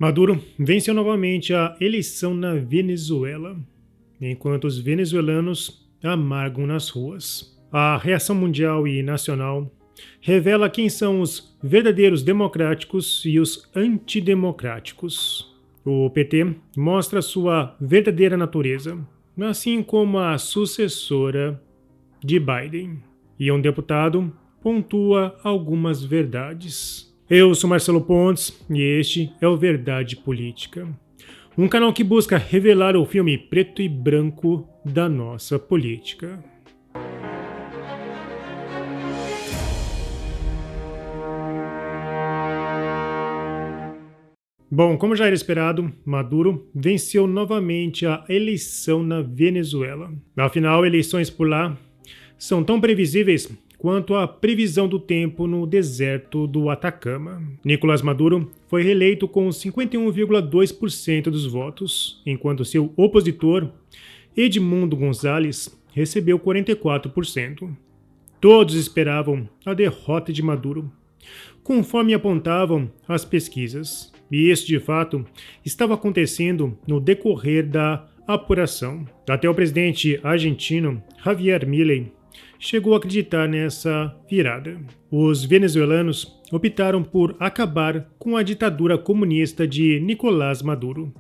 Maduro venceu novamente a eleição na Venezuela, enquanto os venezuelanos amargam nas ruas. A reação mundial e nacional revela quem são os verdadeiros democráticos e os antidemocráticos. O PT mostra sua verdadeira natureza, assim como a sucessora de Biden. E um deputado pontua algumas verdades. Eu sou Marcelo Pontes e este é o Verdade Política, um canal que busca revelar o filme preto e branco da nossa política. Bom, como já era esperado, Maduro venceu novamente a eleição na Venezuela. Afinal, eleições por lá são tão previsíveis quanto a previsão do tempo no deserto do Atacama. Nicolás Maduro foi reeleito com 51,2% dos votos, enquanto seu opositor, Edmundo González, recebeu 44%. Todos esperavam a derrota de Maduro, conforme apontavam as pesquisas, e isso de fato estava acontecendo no decorrer da apuração. Até o presidente argentino Javier Milei chegou a acreditar nessa virada. Os venezuelanos optaram por acabar com a ditadura comunista de Nicolás Maduro.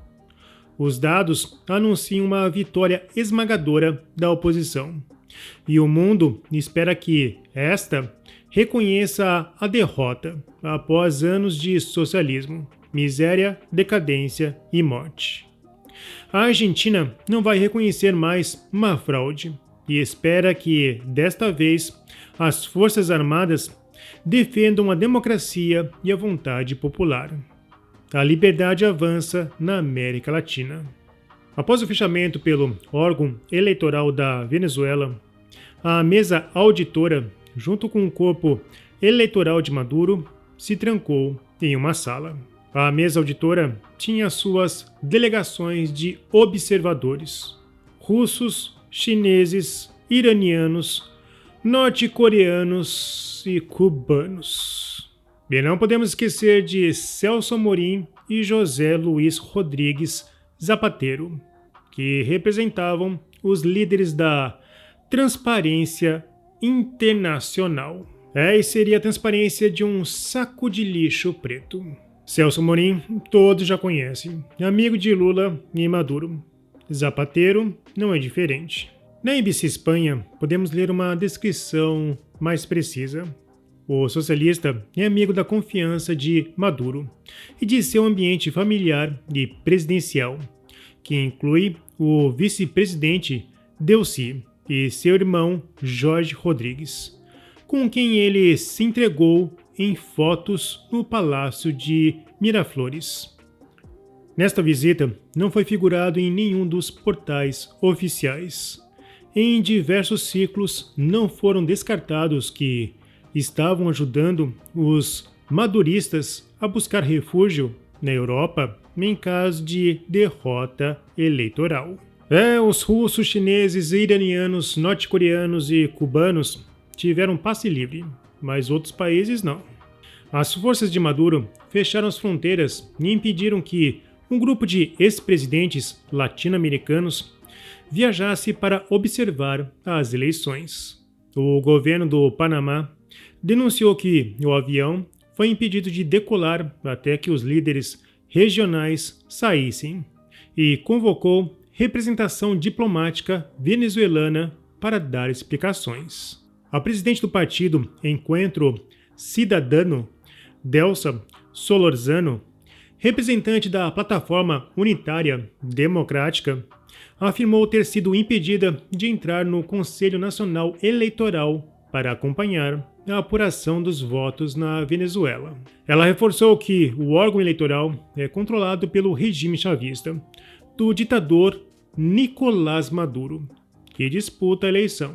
Os dados anunciam uma vitória esmagadora da oposição, e o mundo espera que esta reconheça a derrota após anos de socialismo, miséria, decadência e morte. A Argentina não vai reconhecer mais uma fraude e espera que, desta vez, as Forças Armadas defendam a democracia e a vontade popular. A liberdade avança na América Latina. Após o fechamento pelo órgão eleitoral da Venezuela, a mesa auditora, junto com o corpo eleitoral de Maduro, se trancou em uma sala. A mesa auditora tinha suas delegações de observadores, russos, chineses, iranianos, norte-coreanos e cubanos. E não podemos esquecer de Celso Amorim e José Luiz Rodrigues Zapatero, que representavam os líderes da Transparência Internacional. E seria a transparência de um saco de lixo preto. Celso Amorim, todos já conhecem, amigo de Lula e Maduro. Zapatero não é diferente. Na ABC Espanha, podemos ler uma descrição mais precisa. O socialista é amigo da confiança de Maduro e de seu ambiente familiar e presidencial, que inclui o vice-presidente Delcy e seu irmão Jorge Rodrigues, com quem ele se entregou em fotos no Palácio de Miraflores. Nesta visita, não foi figurado em nenhum dos portais oficiais. Em diversos ciclos, não foram descartados que estavam ajudando os maduristas a buscar refúgio na Europa em caso de derrota eleitoral. Os russos, chineses, iranianos, norte-coreanos e cubanos tiveram passe livre, mas outros países não. As forças de Maduro fecharam as fronteiras e impediram que um grupo de ex-presidentes latino-americanos viajasse para observar as eleições. O governo do Panamá denunciou que o avião foi impedido de decolar até que os líderes regionais saíssem e convocou representação diplomática venezuelana para dar explicações. A presidente do partido Encuentro Cidadano, Delsa Solorzano, representante da Plataforma Unitária Democrática, afirmou ter sido impedida de entrar no Conselho Nacional Eleitoral para acompanhar a apuração dos votos na Venezuela. Ela reforçou que o órgão eleitoral é controlado pelo regime chavista do ditador Nicolás Maduro, que disputa a eleição.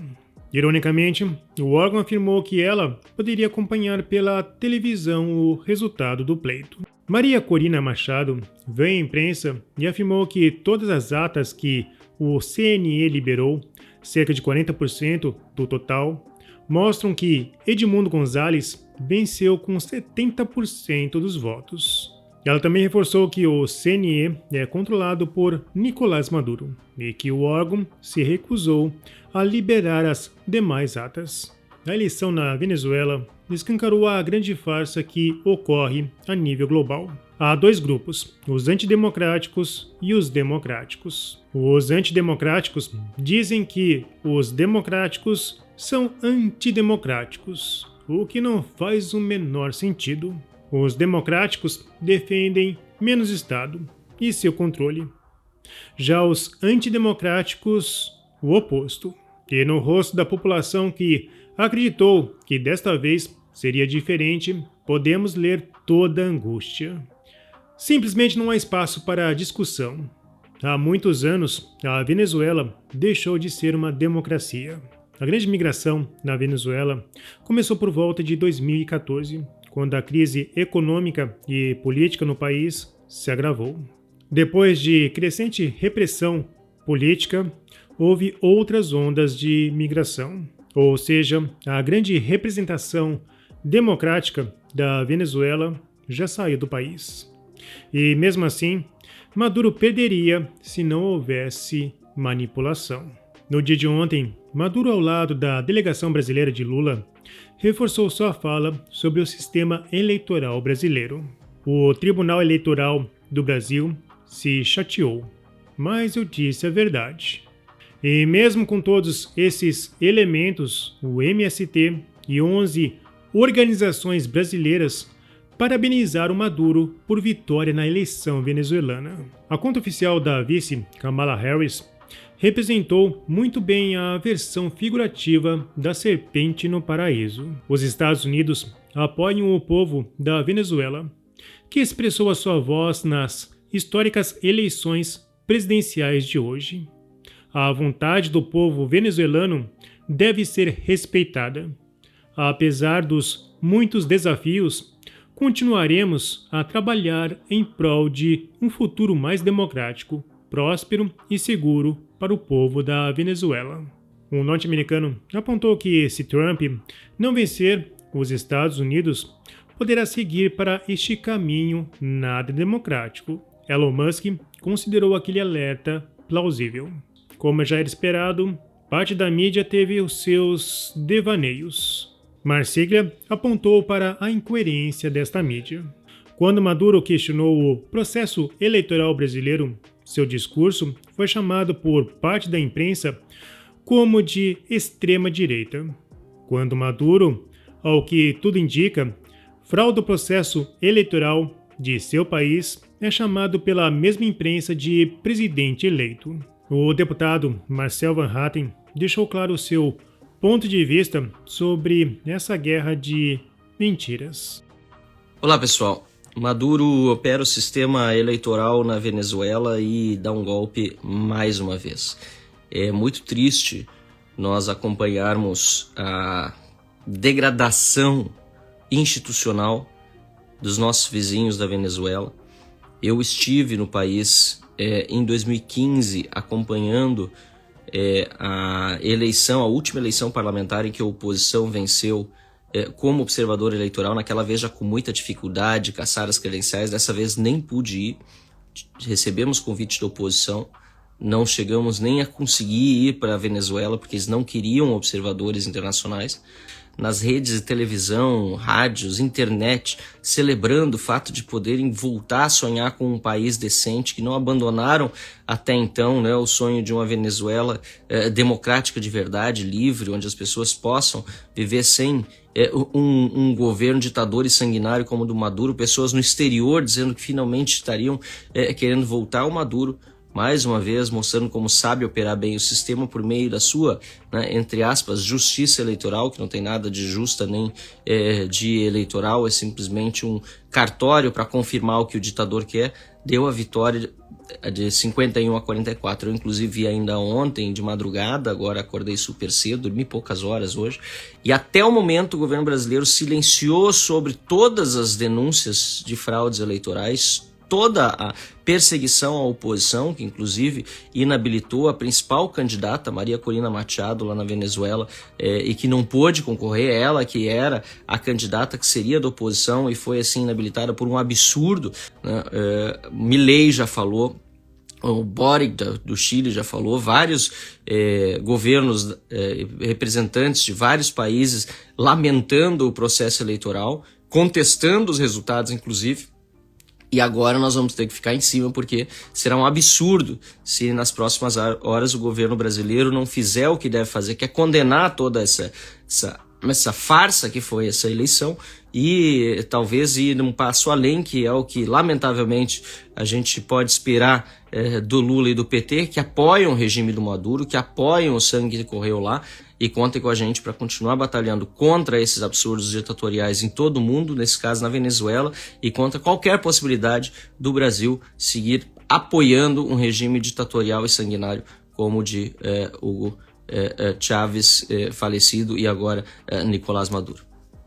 Ironicamente, o órgão afirmou que ela poderia acompanhar pela televisão o resultado do pleito. Maria Corina Machado veio à imprensa e afirmou que todas as atas que o CNE liberou, cerca de 40% do total, mostram que Edmundo González venceu com 70% dos votos. Ela também reforçou que o CNE é controlado por Nicolás Maduro e que o órgão se recusou a liberar as demais atas. A eleição na Venezuela escancarou a grande farsa que ocorre a nível global. Há dois grupos, os antidemocráticos e os democráticos. Os antidemocráticos dizem que os democráticos são antidemocráticos, o que não faz o menor sentido. Os democráticos defendem menos Estado e seu controle. Já os antidemocráticos, o oposto. E no rosto da população que acreditou que desta vez seria diferente, podemos ler toda a angústia. Simplesmente não há espaço para discussão. Há muitos anos, a Venezuela deixou de ser uma democracia. A grande migração na Venezuela começou por volta de 2014, quando a crise econômica e política no país se agravou. Depois de crescente repressão política, houve outras ondas de migração, ou seja, a grande representação democrática da Venezuela já saiu do país. E mesmo assim, Maduro perderia se não houvesse manipulação. No dia de ontem, Maduro, ao lado da delegação brasileira de Lula, reforçou sua fala sobre o sistema eleitoral brasileiro. O Tribunal Eleitoral do Brasil se chateou, mas eu disse a verdade. E mesmo com todos esses elementos, o MST e 11 organizações brasileiras parabenizaram Maduro por vitória na eleição venezuelana. A conta oficial da vice, Kamala Harris, representou muito bem a versão figurativa da serpente no paraíso. Os Estados Unidos apoiam o povo da Venezuela, que expressou a sua voz nas históricas eleições presidenciais de hoje. A vontade do povo venezuelano deve ser respeitada. Apesar dos muitos desafios, continuaremos a trabalhar em prol de um futuro mais democrático, próspero e seguro para o povo da Venezuela. Um norte-americano apontou que se Trump não vencer, os Estados Unidos poderá seguir para este caminho nada democrático. Elon Musk considerou aquele alerta plausível. Como já era esperado, parte da mídia teve os seus devaneios. Marsiglia apontou para a incoerência desta mídia. Quando Maduro questionou o processo eleitoral brasileiro, seu discurso foi chamado por parte da imprensa como de extrema-direita. Quando Maduro, ao que tudo indica, frauda o processo eleitoral de seu país, é chamado pela mesma imprensa de presidente eleito. O deputado Marcel Van Hatten deixou claro seu ponto de vista sobre essa guerra de mentiras. Olá, pessoal. Maduro opera o sistema eleitoral na Venezuela e dá um golpe mais uma vez. É muito triste nós acompanharmos a degradação institucional dos nossos vizinhos da Venezuela. Eu estive no país em 2015 acompanhando a última eleição parlamentar em que a oposição venceu como observador eleitoral, naquela vez já com muita dificuldade, caçar as credenciais. Dessa vez nem pude ir, recebemos convite da oposição, não chegamos nem a conseguir ir para a Venezuela, porque eles não queriam observadores internacionais. Nas redes de televisão, rádios, internet, celebrando o fato de poderem voltar a sonhar com um país decente, que não abandonaram até então, né, o sonho de uma Venezuela democrática de verdade, livre, onde as pessoas possam viver sem um governo ditador e sanguinário como o do Maduro, pessoas no exterior dizendo que finalmente estariam querendo voltar ao Maduro. Mais uma vez, mostrando como sabe operar bem o sistema por meio da sua, né, entre aspas, justiça eleitoral, que não tem nada de justa nem de eleitoral, é simplesmente um cartório para confirmar o que o ditador quer. Deu a vitória de 51 a 44. Eu, inclusive, vi ainda ontem de madrugada, agora acordei super cedo, dormi poucas horas hoje, e até o momento o governo brasileiro silenciou sobre todas as denúncias de fraudes eleitorais. toda a perseguição à oposição, que inclusive inabilitou a principal candidata, Maria Corina Machado, lá na Venezuela, e que não pôde concorrer, ela que era a candidata que seria da oposição e foi assim inabilitada por um absurdo, né? Milei já falou, o Boric do Chile já falou, vários governos, representantes de vários países lamentando o processo eleitoral, contestando os resultados, inclusive. E agora nós vamos ter que ficar em cima, porque será um absurdo se nas próximas horas o governo brasileiro não fizer o que deve fazer, que é condenar toda essa farsa que foi essa eleição e talvez ir um passo além, que é o que lamentavelmente a gente pode esperar do Lula e do PT, que apoiam o regime do Maduro, que apoiam o sangue que correu lá, e contem com a gente para continuar batalhando contra esses absurdos ditatoriais em todo o mundo, nesse caso na Venezuela, e contra qualquer possibilidade do Brasil seguir apoiando um regime ditatorial e sanguinário como o de Hugo Chávez, falecido, e agora Nicolás Maduro.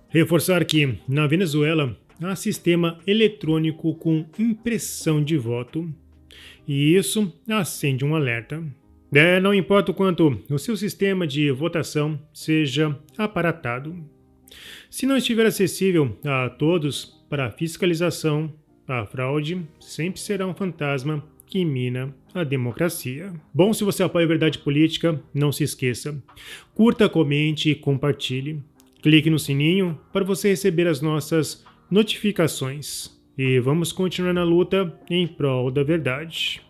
Reforçar que, na Venezuela, há sistema eletrônico com impressão de voto, e isso acende um alerta. Não importa o quanto o seu sistema de votação seja aparatado. Se não estiver acessível a todos para fiscalização, a fraude sempre será um fantasma que mina a democracia. Bom, se você apoia a Verdade Política, não se esqueça. Curta, comente e compartilhe. Clique no sininho para você receber as nossas notificações. E vamos continuar na luta em prol da verdade.